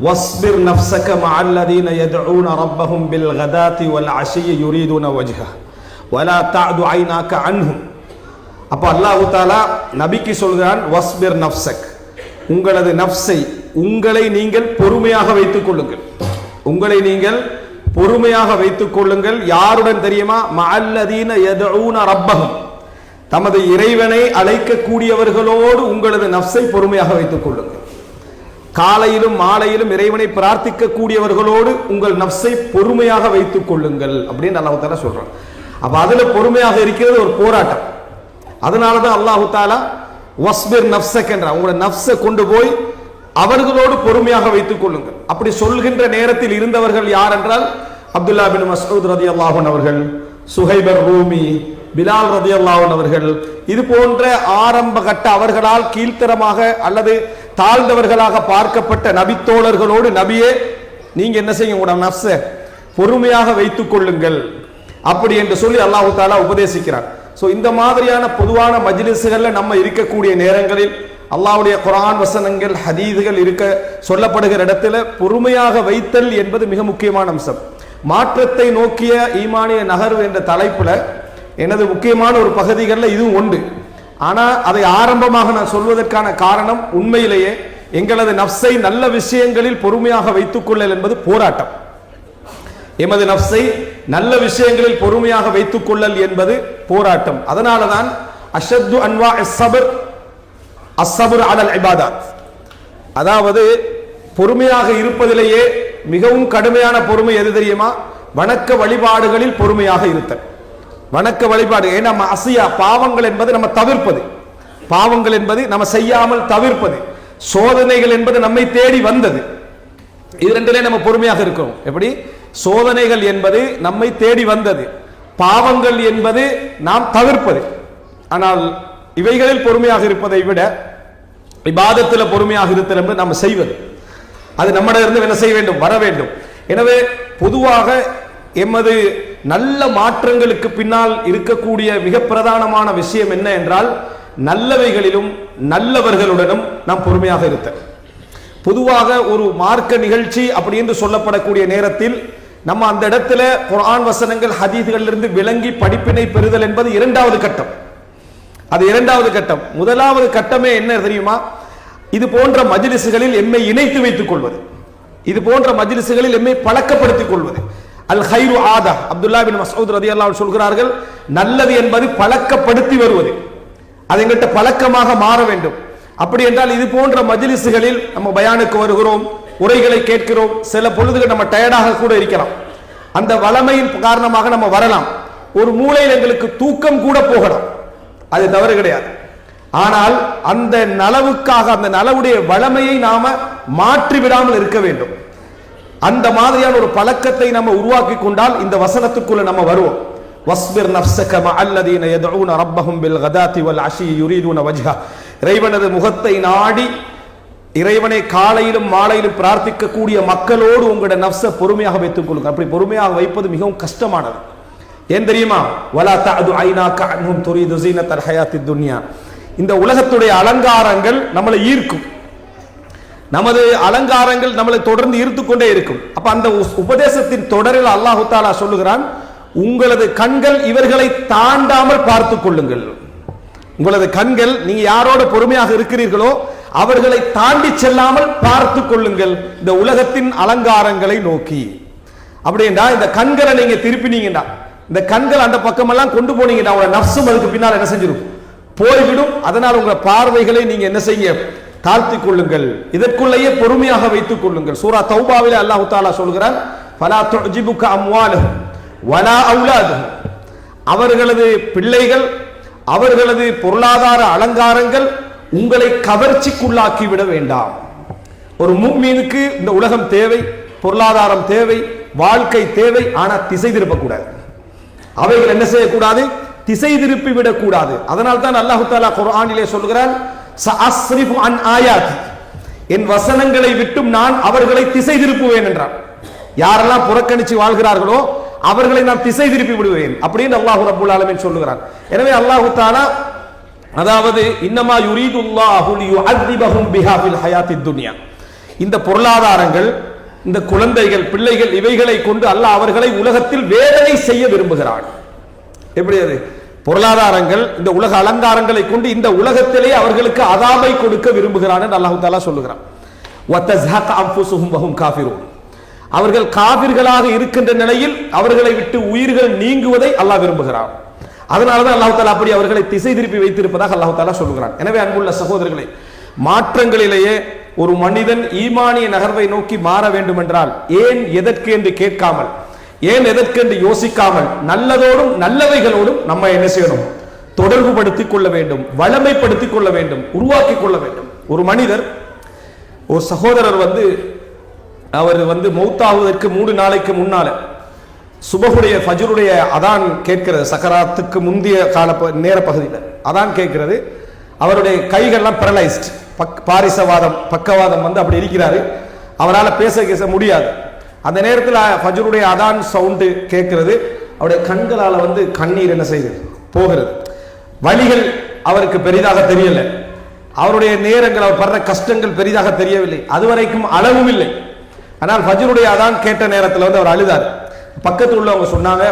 வஸ்பிர் நஃப்ஸக மஅல்லதீன யதுஊன ரப்பஹும் bill கதாத்தி வல் அஷிய்யி யுரீதுன வஜ்ஹ வலா தஅது ஐனாக அன்ஹும். அப்ப அல்லாஹ் தஆலா நபிக்கு சொல்கிறான், வஸ்பிர் நஃப்ஸக், உங்களது நஃப்ஸை, உங்களை நீங்கள் பொறுமையாக வைத்துக் கொள்ளுங்கள், உங்களை நீங்கள் பொறுமையாக வைத்துக் கொள்ளுங்கள். யாருடன் தெரியுமா? மஅல்லதீன யதுஊன ரப்பஹும், தமது இறைவனை அழைக்கக்கூடியவர்களோடு உங்களது நஃப்ஸை பொறுமையாக வைத்துக் கொள்ளுங்கள். காலையிலும் மாலையிலும் இறைவனை பிரார்த்திக்க கூடியவர்களோடு உங்கள் நஃப்ஸை பொறுமையாக வைத்துக் கொள்ளுங்கள் அப்படின்னு அல்லாஹ் தஆலா சொல்றான். அப்ப அதுல பொறுமையாக இருக்கிறது ஒரு போராட்டம். அதனாலதான் அல்லாஹ் தஆலா வஸ்பிர் நஃப்ஸக் என்ற உங்களோட நஃப்ஸை கொண்டு போய் அவர்களோடு பொறுமையாக வைத்துக் கொள்ளுங்கள். அப்படி சொல்கின்ற நேரத்தில் இருந்தவர்கள் யார் என்றால் அப்துல்லா பின் மஸ்ஊத் ரலியல்லாஹு அன்ஹு அவர்கள், சுஹைபர் ரூமி, பிலால் ரலியல்லாஹு அன்ஹு அவர்கள், இது போன்ற ஆரம்ப கட்ட அவர்களால் கீழ்த்தரமாக அல்லது தாழ்ந்தவர்களாக பார்க்கப்பட்ட நபித்தோழர்களோடு நபியே நீங்க என்ன செய்யுங்க, உங்களோட நஃப்ஸை பொறுமையாக வைத்துக் கொள்ளுங்கள் அப்படி என்று சொல்லி அல்லாஹ் தஆலா உபதேசிக்கிறார். சோ இந்த மாதிரியான பொதுவான மஜ்லிஸ்கள்ல நம்ம இருக்கக்கூடிய நேரங்களில் அல்லாஹ்வுடைய குர்ஆன் வசனங்கள் ஹதீதுகள் இருக்க சொல்லப்படுகிற இடத்துல பொறுமையாக வைத்தல் என்பது மிக முக்கியமான அம்சம். மாற்றத்தை நோக்கிய ஈமானிய நகர்வு என்ற தலைப்புல எனது முக்கியமான ஒரு பகுதிகளில் இதுவும் உண்டு. ஆனா அதை ஆரம்பமாக நான் சொல்வதற்கான காரணம் உண்மையிலேயே எங்களது நஃப்ஸை நல்ல விஷயங்களில் பொறுமையாக வைத்துக் கொள்ளல் என்பது போராட்டம். எமது நஃப்ஸை நல்ல விஷயங்களில் பொறுமையாக வைத்துக் கொள்ளல் என்பது போராட்டம். அதனாலதான் அஷத்து அன்வா ஸப்ர் அஸ்ஸப்ர் அலல் இபாதத், அதாவது பொறுமையாக இருப்பதிலேயே மிகவும் கடுமையான பொறுமை எது தெரியுமா? வணக்க வழிபாடுகளில் பொறுமையாக இருத்தல். வணக்க வழிபாடு, ஏன்னா அசியா பாவங்கள் என்பது நம்ம தவிர்ப்பது, பாவங்கள் என்பது நம்ம செய்யாமல் தவிர்ப்பது, சோதனைகள் என்பது நம்மை தேடி வந்தது. இது ரெண்டிலே நம்ம பொறுமையாக இருக்கிறோம். எப்படி? சோதனைகள் என்பது நம்மை தேடி வந்தது, பாவங்கள் என்பது நாம் தவிர்ப்பது. ஆனால் இவைகளில் பொறுமையாக இருப்பதை விட இபாதத்தில் பொறுமையாக இருத்தல் என்பது நாம் செய்வது, அது நம்மிடமிருந்து என்ன செய்ய வேண்டும்? வர வேண்டும். எனவே பொதுவாக எமது நல்ல மாற்றங்களுக்கு பின்னால் இருக்கக்கூடிய மிக பிரதானமான விஷயம் என்ன என்றால், நல்லவைகளிலும் நல்லவர்களுடனும் நாம் பொறுமையாக இருத்தல். பொதுவாக ஒரு மார்க்க நிகழ்ச்சி அப்படி என்று சொல்லப்படக்கூடிய நேரத்தில் நம்ம அந்த இடத்துல குர்ஆன் வசனங்கள் ஹதீஸ்களிலிருந்து விளங்கி படிப்பினை பெறுதல் என்பது இரண்டாவது கட்டம். அது இரண்டாவது கட்டம். முதலாவது கட்டமே என்ன தெரியுமா? இது போன்ற மஜ்லிஸ்களில் எம்மை இணைத்து வைத்துக் கொள்வது, இது போன்ற மஜ்லிஸ்களில் எம்மை பழக்கப்படுத்திக் கொள்வது. அல் ஹைரு ஆதா, அப்துல்லா பின் மஸ்ஊத் ரலியல்லாஹு அன்ஹு சொல்கிறார்கள், நல்லது என்பது பழக்கப்படுத்தி வருவது, அது எங்கிட்ட பழக்கமாக மாற வேண்டும். அப்படி என்றால் இது போன்ற மஜ்லிஸ்களில் நம்ம பயானுக்கு வருகிறோம், உரைகளை கேட்கிறோம், சில பொழுதுகள் நம்ம டயர்டாக கூட இருக்கலாம், அந்த வளமையின் காரணமாக நம்ம வரலாம், ஒரு மூலையில் எங்களுக்கு தூக்கம் கூட போகலாம், அது தவறு கிடையாது. ஆனால் அந்த நலவுக்காக, அந்த நலவுடைய வளமையை நாம மாற்றி விடாமல் இருக்க வேண்டும். அந்த மாதிரியான ஒரு பழக்கத்தை நம்ம உருவாக்கி கொண்டால் இந்த வசனத்துக்குள்ள நம்ம வருவோம். வஸ்பிர் நஃப்ஸக மஅல்லதீன யதுஊன ரப்பஹும் பில் கதாத்தி வல் அஷிய்யி யுரீதுன வஜ்ஹ, இறைவனது முகத்தை நாடி இறைவனை காலையிலும் மாலையிலும் பிரார்த்திக்க கூடிய மக்களோடு உங்களுடைய நஃப்ஸை பொறுமையாக வைத்துக் கொள்ளுங்க. அப்படி பொறுமையாக வைப்பது மிகவும் கஷ்டமானது. ஏன் தெரியுமா? வலா தஅது ஐனாக அன்ஹும் துரீது ஸீனத்தல் ஹயாத்தித் துன்யா, இந்த உலகத்துடைய அலங்காரங்கள் நம்மளை ஈர்க்கும், நமது அலங்காரங்கள் நம்மளை தொடர்ந்து ஈர்த்து கொண்டே இருக்கும். அப்ப அந்த உபதேசத்தின் தொடரில் அல்லாஹ் தஆலா சொல்லுகிறான், உங்களது கண்கள் இவர்களை தாண்டாமல் பார்த்துக் கொள்ளுங்கள். உங்களது கண்கள் நீங்க யாரோட பொறுமையாக இருக்கிறீர்களோ அவர்களை தாண்டி செல்லாமல் பார்த்து கொள்ளுங்கள் இந்த உலகத்தின் அலங்காரங்களை நோக்கி. அப்படின்னா இந்த கண்களை நீங்க திருப்பினீங்கடா, இந்த கண்கள் அந்த பக்கமெல்லாம் கொண்டு போனீங்கடா, உங்க நஃப்ஸும் அதுக்கு பின்னால் என்ன செஞ்சிடும்? போய்விடும். அதனால் உங்க பார்வைகளை நீங்க என்ன செய்ய? தாழ்த்திக் கொள்ளுங்கள், இதற்குள்ளேயே பொறுமையாக வைத்துக் கொள்ளுங்கள். சூரா தௌபாவிலே அல்லாஹ் தஆலா சொல்கிறான், ஃபலா துஜிபுக அம்வாலுஹும் வலா அவுலாதுஹும், அவர்களது பிள்ளைகள் அவர்களது பொருளாதார அலங்காரங்கள் உங்களை கவர்ச்சிக்குள்ளாக்கி விட வேண்டாம். ஒரு முஃமினுக்கு இந்த உலகம் தேவை, பொருளாதாரம் தேவை, வாழ்க்கை தேவை, ஆனா திசை திருப்பக்கூடாது. அவைகள் என்ன செய்யக்கூடாது? திசை திருப்பி விடக்கூடாது. அதனால் தான் அல்லாஹ் தஆலா குர்ஆனிலே சொல்கிறான், சஅஸ்ரிஃபு அன் ஆயாதி, என் வசனங்களை விட்டும் நான் அவர்களை திசை திருப்புவேன் என்றான். யாரெல்லாம் புறக்கணிச்சு வாழ்கிறார்களோ அவர்களை நான் திசை திருப்பி விடுவேன் அப்படின்னு அல்லாஹ் ரப்பல் ஆலமீன் சொல்லுகிறான். எனவே அல்லாஹ் தஆலா அதாவது இன்னமா யுரீதுல்லாஹு லியுஅذிபஹும் பிஹா ஃபில் ஹயாத்தித் துன்யா, இந்த பொருளாதாரங்கள், இந்த குழந்தைகள், பிள்ளைகள், இவைகளை கொண்டு அல்லாஹ் அவர்களை உலகத்தில் வேதனை செய்ய விரும்புகிறான். எப்படி அது? பொருளாதாரங்கள், இந்த உலக அலங்காரங்களை கொண்டு இந்த உலகத்திலே அவர்களுக்கு அதாபை கொடுக்க விரும்புகிறான் என்று அல்லாஹ் தஆலா சொல்லுகிறான். வதஸ்ஹக அன்ஃபுஸுஹும் வஹும் காஃபிரூன். அவர்கள் காபிர்களாக இருக்கின்ற நிலையில் அவர்களை விட்டு உயிர்கள் நீங்குவதை அல்லாஹ் விரும்புகிறான். அதனாலதான் அல்லாஹ் தஆலா அப்படி அவர்களை திசை திருப்பி வைத்திருப்பதாக அல்லாஹ் தஆலா சொல்லுகிறான். எனவே அன்புள்ள சகோதரர்களே, மாற்றங்களிலேயே ஒரு மனிதன் ஈமானிய நகர்வை நோக்கி மாற வேண்டும் என்றால் ஏன் எதற்கு என்று கேட்காமல், ஏன் எதற்கு என்று யோசிக்காமல் நல்லதோடும் நல்லவைகளோடும் நம்ம என்ன செய்யணும்? தொடர்பு படுத்திக் கொள்ள வேண்டும், வளமைப்படுத்திக் கொள்ள வேண்டும், உருவாக்கி கொள்ள வேண்டும். ஒரு மனிதர், ஒரு சகோதரர் அவர் மௌத்தாவதற்கு 3 நாளைக்கு முன்னால சுபஹுடைய ஃபஜ்ருடைய அதான் கேட்கிறது. சக்கராத்துக்கு முந்தைய கால நேர பகுதியில் அதான் கேட்கிறது. அவருடைய கைகள்லாம் பேரலைஸ்ட், பாரிசவாதம், பக்கவாதம் அப்படி இருக்கிறாரு. அவரால் பேச முடியாது. அந்த நேரத்தில் ஃபஜ்ருடைய அதான் சவுண்டு கேட்கிறது. அவருடைய கண்களால் கண்ணீர் என்ன செய்யுது? போகிறது. வலிகள் அவருக்கு பெரிதாக தெரியல. அவருடைய நேரங்கள், அவர் படுற கஷ்டங்கள் பெரிதாக தெரியவில்லை. அதுவரைக்கும் அளவும் இல்லை. ஆனால் ஃபஜ்ருடைய அதான் கேட்ட நேரத்தில் அவர் அழுதார். பக்கத்தில் உள்ளவங்க சொன்னாங்க,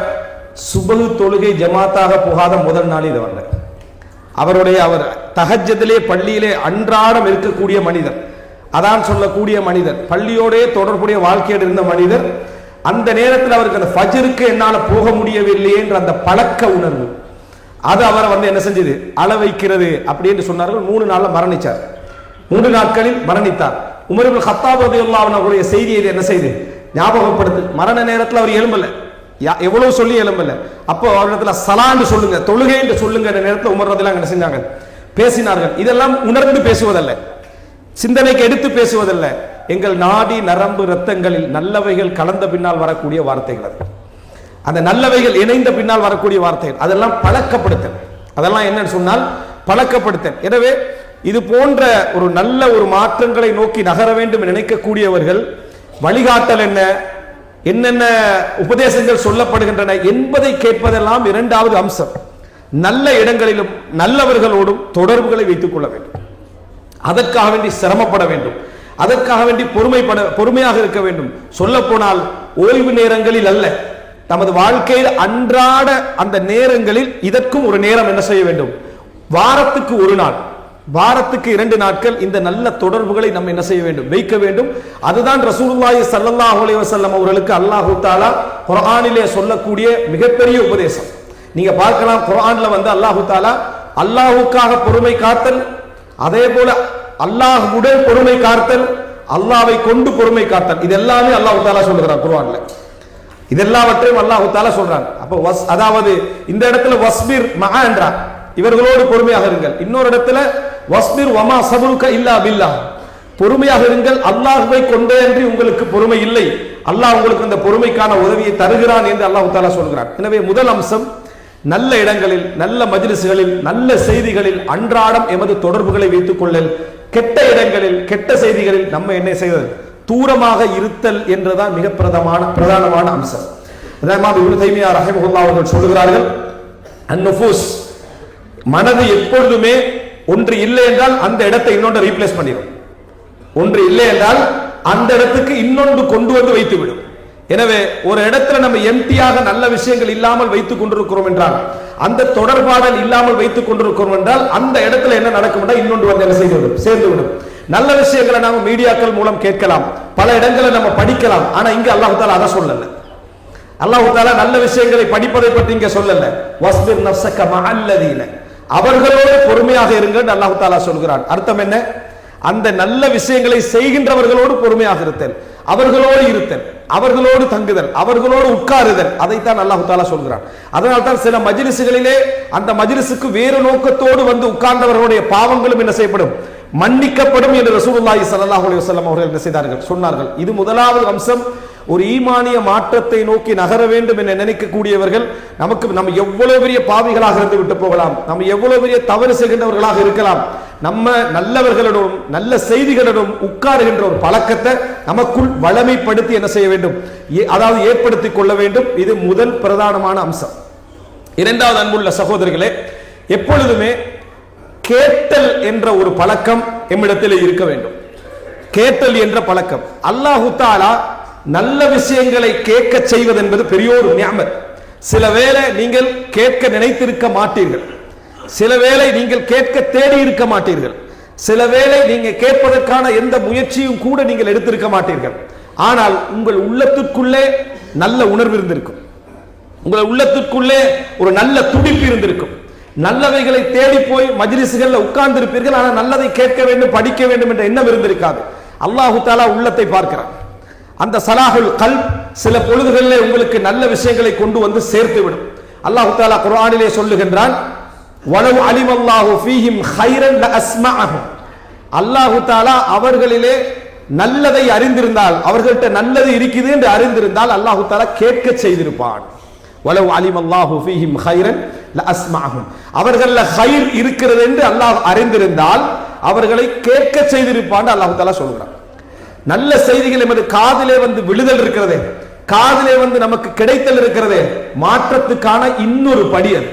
சுபஹ் தொழுகை ஜமாத்தாக போகாத முதல் நாள் இது வந்த அவர் தஹஜ்ஜதிலே பள்ளியிலே அன்றாடம் இருக்கக்கூடிய மனிதர், அதான் சொல்லக்கூடிய மனிதர், பள்ளியோடே தொடர்புடைய வாழ்க்கையோடு இருந்த மனிதர். அந்த நேரத்தில் அவருக்கு அந்த ஃபஜ்ருக்கு என்னால போக முடியவில்லையே என்ற அந்த பழக்க உணர்வு அது அவரை என்ன செஞ்சது? அள வைக்கிறது அப்படி என்று சொன்னார்கள். 3 நாள்ல மரணிச்சார். 3 நாட்களில் மரணித்தார். உமர் இப்னு கத்தாப் ரலியல்லாஹு அன்ஹு அவருடைய செய்தியை என்ன செய்து ஞாபகப்படுத்து. மரண நேரத்தில் அவர் எழும்பல, எவ்வளவு சொல்லி எழும்பல. அப்போ அவரிடத்துல சலான்னு சொல்லுங்க, தொழுகை என்று சொல்லுங்க நேரத்தில் உமர் ரலியல்லாஹு என்ன செஞ்சாங்க? பேசினார்கள். இதெல்லாம் உணர்ந்து பேசுவதல்ல, சிந்தனைக்கு எடுத்து பேசுவதல்ல, எங்கள் நாடி நரம்பு ரத்தங்களில் நல்லவைகள் கலந்த பின்னால் வரக்கூடிய வார்த்தைகள். அந்த நல்லவைகள் இணைந்த பின்னால் வரக்கூடிய வார்த்தைகள், அதெல்லாம் பழக்கப்படுத்தல். அதெல்லாம் என்னன்னு சொன்னால் பழக்கப்படுத்தல். எனவே இது போன்ற ஒரு நல்ல ஒரு மாற்றங்களை நோக்கி நகர வேண்டும் நினைக்கக்கூடியவர்கள் வழிகாட்டல் என்னென்ன உபதேசங்கள் சொல்லப்படுகின்றன என்பதை கேட்பதெல்லாம் 2வது அம்சம். நல்ல இடங்களிலும் நல்லவர்களோடும் தொடர்புகளை வைத்துக் கொள்ள வேண்டும். அதற்காக வேண்டி சிரமப்பட வேண்டும், அதற்காக வேண்டி பொறுமையாக இருக்க வேண்டும். சொல்ல போனால் ஓய்வு நேரங்களில் அல்ல, நமது வாழ்க்கையில் அன்றாட அந்த நேரங்களில் இதற்கும் ஒரு நேரம் என்ன செய்ய வேண்டும்? வாரத்துக்கு 1 நாள், வாரத்துக்கு 2 நாட்கள் இந்த நல்ல தொடர்புகளை நம்ம என்ன செய்ய வேண்டும்? வைக்க வேண்டும். அதுதான் ரசூலுல்லாஹி ஸல்லல்லாஹு அலைஹி வஸல்லம் அவர்களுக்கு அல்லாஹ் தஆலா குர்ஆனிலே சொல்லக்கூடிய மிகப்பெரிய உபதேசம். நீங்க பார்க்கலாம், குர்ஆன்ல அல்லாஹ் தஆலா அல்லாஹ்வுக்காக பொறுமை காத்தல், அதே போல அல்லாஹ்வுடன் பொறுமை காத்தல், அல்லாஹ்வை கொண்டு பொறுமை காத்தல், இது எல்லாமே அல்லாஹ் தஆலா சொல்லுகிறார் குர்ஆன்ல. இதெல்லாவற்றையும் அல்லாஹ் தஆலா சொல்றான். அப்போ அதாவது இந்த இடத்துல வஸ்பிர் மஆ என்றார், இவர்களோடு பொறுமையாக இருங்கள். இன்னொரு இடத்துல வஸ்பிர் வமா சபருக இல்லா பில்லாஹ், பொறுமையாக இருங்கள், அல்லாஹ்வை கொண்டே அன்றி உங்களுக்கு பொறுமை இல்லை, அல்லாஹ் உங்களுக்கு அந்த பொறுமைக்கான உதவியை தருகிறான் என்று அல்லாஹ் தஆலா சொல்கிறான். எனவே முதல் அம்சம், நல்ல இடங்களில், நல்ல மஜ்லிஸ்களில், நல்ல செய்திகளில் அன்றாடம் எமது தொடர்புகளை வைத்துக் கொள்ளல். கெட்ட இடங்களில், கெட்ட செய்திகளில் நம்ம என்ன செய்வது? தூரமாக இருத்தல் என்றுதான் மிக பிரதானமான அம்சம். இமாம் இப்னு தைமியா ரஹிமஹுல்லாஹ் அவர்கள் சொல்கிறார்கள், அன்-நுஃபூஸ், மனது எப்பொழுதுமே ஒன்று இல்லை என்றால் அந்த இடத்தை இன்னொன்று ரீப்ளேஸ் பண்ணிடும். ஒன்று இல்லை என்றால் அந்த இடத்துக்கு இன்னொன்று கொண்டு வந்து வைத்துவிடும். எனவே ஒரு இடத்துல நம்ம எம்டியாக நல்ல விஷயங்கள் இல்லாமல் வைத்துக் கொண்டிருக்கிறோம் என்றால், அந்த தொடர்பாடல் இல்லாமல் வைத்துக் கொண்டிருக்கிறோம் என்றால் அந்த இடத்துல என்ன நடக்கும் என்றால் இன்னொன்று வந்து என்ன செய்துவிடும்? சேர்ந்துவிடும். நல்ல விஷயங்களை நாம மீடியாக்கள் மூலம் கேட்கலாம், பல இடங்களை நம்ம படிக்கலாம். ஆனா இங்க அல்லாஹ் தஆலா அதை சொல்லல. அல்லாஹ் தஆலா நல்ல விஷயங்களை படிப்பதை பற்றி இங்க சொல்லல. வஸ்பிர் நஃப்ஸக மஅல்லதீன, அவர்களோடு பொறுமையாக இருங்கள் அல்லாஹ் தஆலா சொல்கிறான். அர்த்தம் என்ன? அந்த நல்ல விஷயங்களை செய்கின்றவர்களோடு பொறுமையாக இருத்தல், அவர்களோடு இருத்தல், அவர்களோடு தங்குதல், அவர்களோடு உட்காருதல், அதைத்தான் அல்லாஹ் தஆலா சொல்கிறான். அதனால் தான் சில மஜ்லிஸ்களிலே அந்த மஜ்லிஸுக்கு வேறு நோக்கத்தோடு வந்து உட்கார்ந்தவர்களுடைய பாவங்களும் என்ன செய்யப்படும்? மன்னிக்கப்படும் என்று ரசூலுல்லாஹி ஸல்லல்லாஹு அலைஹி வஸல்லம் அவர்கள் என்ன செய்தார்கள்? சொன்னார்கள். இது முதலாவது அம்சம். ஒரு ஈமானிய மாற்றத்தை நோக்கி நகர வேண்டும் என நினைக்கக்கூடியவர்கள், நம்ம எவ்வளவு பெரிய பாவிகளாக இருந்து விட்டு போகலாம், நம்ம எவ்வளவு பெரிய தவறு செய்கின்றவர்களாக இருக்கலாம், நம்ம நல்லவர்களிடம் நல்ல செய்திகளிடம் உட்காருகின்ற ஒரு பழக்கத்தை நமக்குள் வளமைப்படுத்தி என்ன செய்ய வேண்டும்? அதாவது ஏற்படுத்திக் கொள்ள வேண்டும். இது முதல் பிரதானமான அம்சம். இரண்டாவது, அன்புள்ள சகோதரர்களே, எப்பொழுதுமே கேட்டல் என்ற ஒரு பழக்கம் எம்மிடத்தில் இருக்க வேண்டும். கேட்டல் என்ற பழக்கம். அல்லாஹு தஆலா நல்ல விஷயங்களை கேட்க செய்வது என்பது பெரியோர் நிஅமத். சில வேளை நீங்கள் கேட்க நினைத்திருக்க மாட்டீர்கள், சில வேளை நீங்கள் கேட்க தேடி இருக்க மாட்டீர்கள், சில வேளை நீங்க கேட்பதற்கான எந்த முயற்சியும் கூட நீங்கள் எடுத்திருக்க மாட்டீர்கள். ஆனால் உங்கள் உள்ளத்திற்குள்ளே நல்ல உணர்வு இருந்திருக்கும், உங்கள் உள்ளத்திற்குள்ளே ஒரு நல்ல துடிப்பு இருந்திருக்கும். நல்லவைகளை தேடி போய் மஜ்லிஸ்கள்ல உட்கார்ந்து இருப்பீர்கள், ஆனால் நல்லதை கேட்க வேண்டும், படிக்க வேண்டும் என்ற எண்ணம் இருந்திருக்காது. அல்லாஹு தஆலா உள்ளத்தை பார்க்கிறான். அந்த சலாஹுல் கல்ப் சில பொழுதுகளிலே உங்களுக்கு நல்ல விஷயங்களை கொண்டு வந்து சேர்த்து விடும். அல்லாஹு தஆலா குர்ஆனிலே சொல்லுகின்றான், வலவ் அலிமல்லாஹு ஃபீஹிம் கைரன் லஅஸ்மஅஹும். அல்லாஹு தஆலா அவர்களிலே நல்லதை அறிந்திருந்தால், அவர்கள்ட்ட நல்லது இருக்குது என்று அறிந்திருந்தால் அல்லாஹு தஆலா கேட்க செய்திருப்பான். வலவ் அலிமல்லாஹு ஃபீஹிம் கைரன் லஅஸ்மஅஹும். அவர்கள்ல கைர் இருக்கிறது என்று அல்லாஹ் அறிந்திருந்தால் அவர்களை கேட்க செய்திருப்பான் அல்லாஹு தஆலா சொல்கிறான். நல்ல செய்திகள் எமது காதிலே வந்து விழுதல் இருக்கிறதே, காதிலே வந்து நமக்கு கிடைத்தல் இருக்கிறதே, மாற்றத்துக்கான இன்னொரு படி அது.